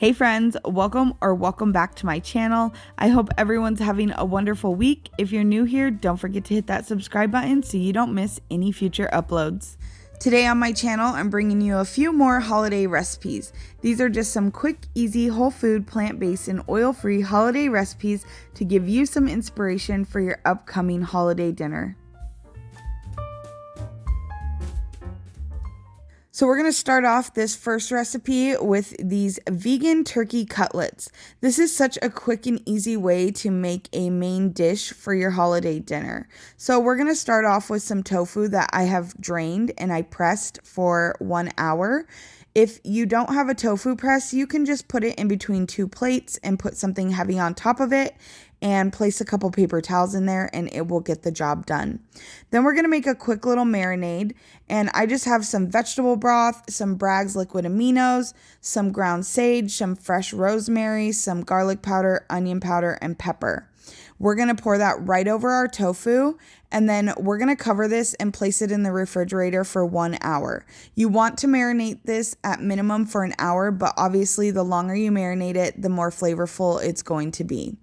Hey friends, welcome back to my channel. I hope everyone's having a wonderful week. If you're new here, don't forget to hit that subscribe button so you don't miss any future uploads. Today on my channel, I'm bringing you a few more holiday recipes. These are just some quick, easy, whole food, plant-based, and oil-free holiday recipes to give you some inspiration for your upcoming holiday dinner. So we're going to start off this first recipe with these vegan turkey cutlets. This is such a quick and easy way to make a main dish for your holiday dinner. So we're going to start off with some tofu that I have drained and I pressed for 1 hour. If you don't have a tofu press, you can just put it in between two plates and put something heavy on top of it and place a couple paper towels in there and it will get the job done. Then we're going to make a quick little marinade, and I just have some vegetable broth, some Bragg's liquid aminos, some ground sage, some fresh rosemary, some garlic powder, onion powder, and pepper. We're going to pour that right over our tofu, and then we're going to cover this and place it in the refrigerator for 1 hour. You want to marinate this at minimum for an hour, but obviously the longer you marinate it, the more flavorful it's going to be.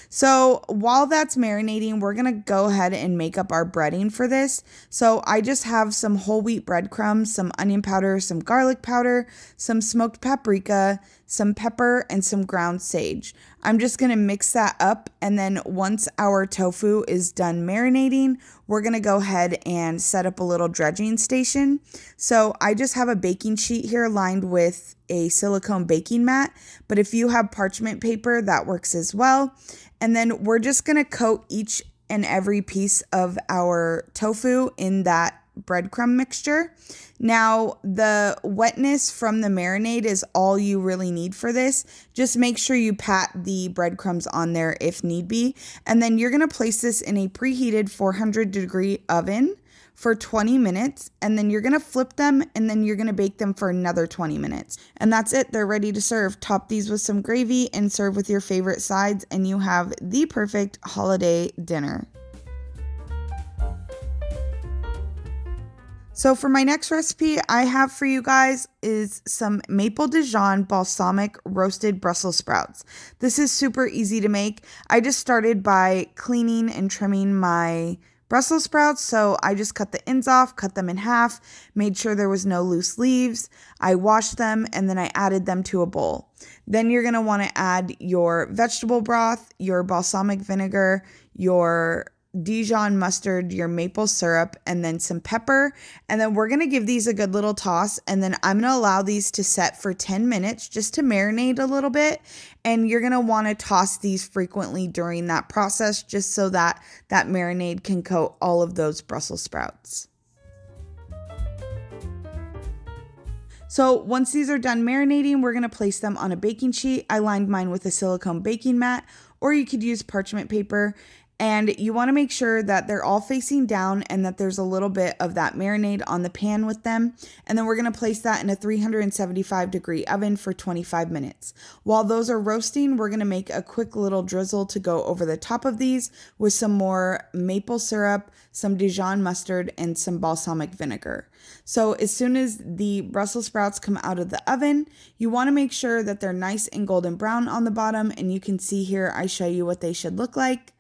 So while that's marinating, we're going to go ahead and make up our breading for this. So I just have some whole wheat breadcrumbs, some onion powder, some garlic powder, some smoked paprika, some pepper, and some ground sage. I'm just going to mix that up, and then once our tofu is done marinating, we're going to go ahead and set up a little dredging station. So I just have a baking sheet here lined with a silicone baking mat, but if you have parchment paper, that works as well. And then we're just going to coat each and every piece of our tofu in that breadcrumb mixture. Now, the wetness from the marinade is all you really need for this. Just make sure you pat the breadcrumbs on there if need be. And then you're going to place this in a preheated 400-degree oven for 20 minutes, and then you're going to flip them, and then you're going to bake them for another 20 minutes. And that's it. They're ready to serve. Top these with some gravy and serve with your favorite sides, and you have the perfect holiday dinner. So for my next recipe I have for you guys is some maple Dijon balsamic roasted Brussels sprouts. This is super easy to make. I just started by cleaning and trimming my Brussels sprouts, so I just cut the ends off, cut them in half, made sure there was no loose leaves. I washed them and then I added them to a bowl. Then you're going to want to add your vegetable broth, your balsamic vinegar, your Dijon mustard, your maple syrup, and then some pepper. And then we're going to give these a good little toss, and then I'm going to allow these to set for 10 minutes just to marinate a little bit. And you're going to want to toss these frequently during that process just so that that marinade can coat all of those Brussels sprouts. So once these are done marinating, we're going to place them on a baking sheet. I lined mine with a silicone baking mat, or you could use parchment paper. And you want to make sure that they're all facing down and that there's a little bit of that marinade on the pan with them. And then we're going to place that in a 375-degree oven for 25 minutes. While those are roasting, we're going to make a quick little drizzle to go over the top of these with some more maple syrup, some Dijon mustard, and some balsamic vinegar. So as soon as the Brussels sprouts come out of the oven, you want to make sure that they're nice and golden brown on the bottom. And you can see here, I show you what they should look like.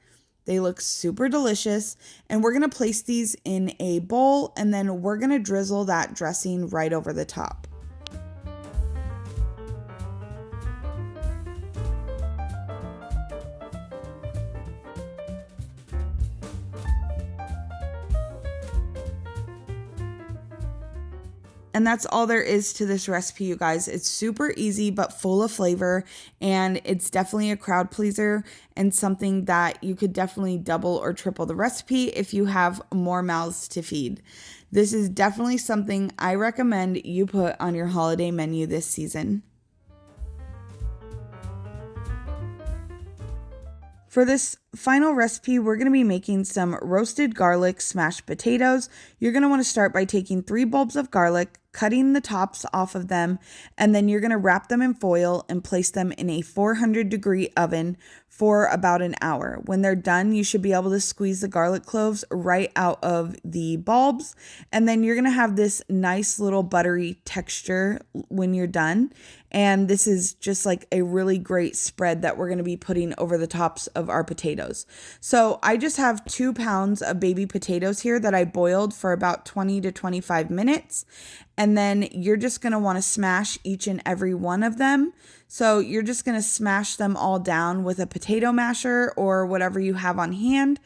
They look super delicious, and we're going to place these in a bowl, and then we're going to drizzle that dressing right over the top. And that's all there is to this recipe, you guys. It's super easy but full of flavor, and it's definitely a crowd pleaser and something that you could definitely double or triple the recipe if you have more mouths to feed. This is definitely something I recommend you put on your holiday menu this season. For this final recipe, we're going to be making some roasted garlic smashed potatoes. You're going to want to start by taking 3 bulbs of garlic, cutting the tops off of them, and then you're going to wrap them in foil and place them in a 400-degree oven for about an hour. When they're done, you should be able to squeeze the garlic cloves right out of the bulbs, and then you're going to have this nice little buttery texture when you're done. And this is just like a really great spread that we're going to be putting over the tops of our potatoes. So I just have 2 pounds of baby potatoes here that I boiled for about 20 to 25 minutes. And then you're just going to want to smash each and every one of them. So you're just going to smash them all down with a potato masher or whatever you have on hand.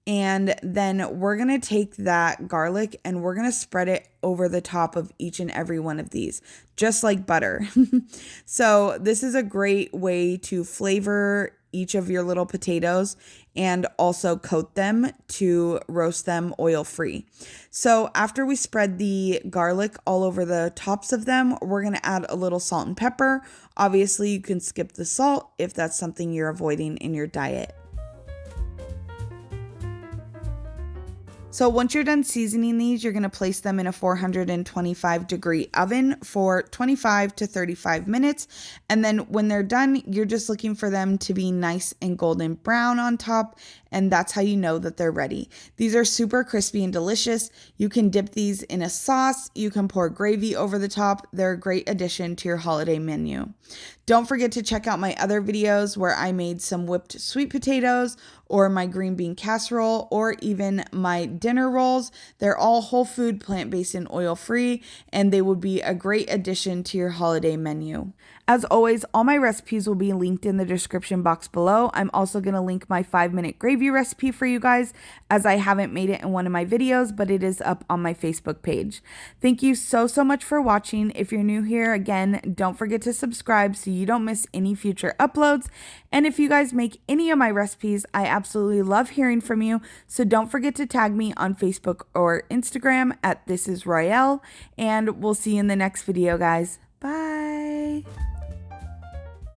And then we're going to take that garlic and we're going to spread it over the top of each and every one of these, just like butter. So this is a great way to flavor each of your little potatoes and also coat them to roast them oil free. So after we spread the garlic all over the tops of them, we're going to add a little salt and pepper. Obviously, you can skip the salt if that's something you're avoiding in your diet. So once you're done seasoning these, you're going to place them in a 425-degree oven for 25 to 35 minutes. And then when they're done, you're just looking for them to be nice and golden brown on top. And that's how you know that they're ready. These are super crispy and delicious. You can dip these in a sauce. You can pour gravy over the top. They're a great addition to your holiday menu. Don't forget to check out my other videos where I made some whipped sweet potatoes or my green bean casserole or even my dinner rolls. They're all whole food, plant-based, and oil-free, and they would be a great addition to your holiday menu. As always, all my recipes will be linked in the description box below. I'm also going to link my 5-minute gravy recipe for you guys, as I haven't made it in one of my videos, but it is up on my Facebook page. Thank you so much for watching. If you're new here, again, don't forget to subscribe so you don't miss any future uploads. And if you guys make any of my recipes, I absolutely love hearing from you. So don't forget to tag me on Facebook or Instagram at This Is Royalle. And we'll see you in the next video, guys. Bye.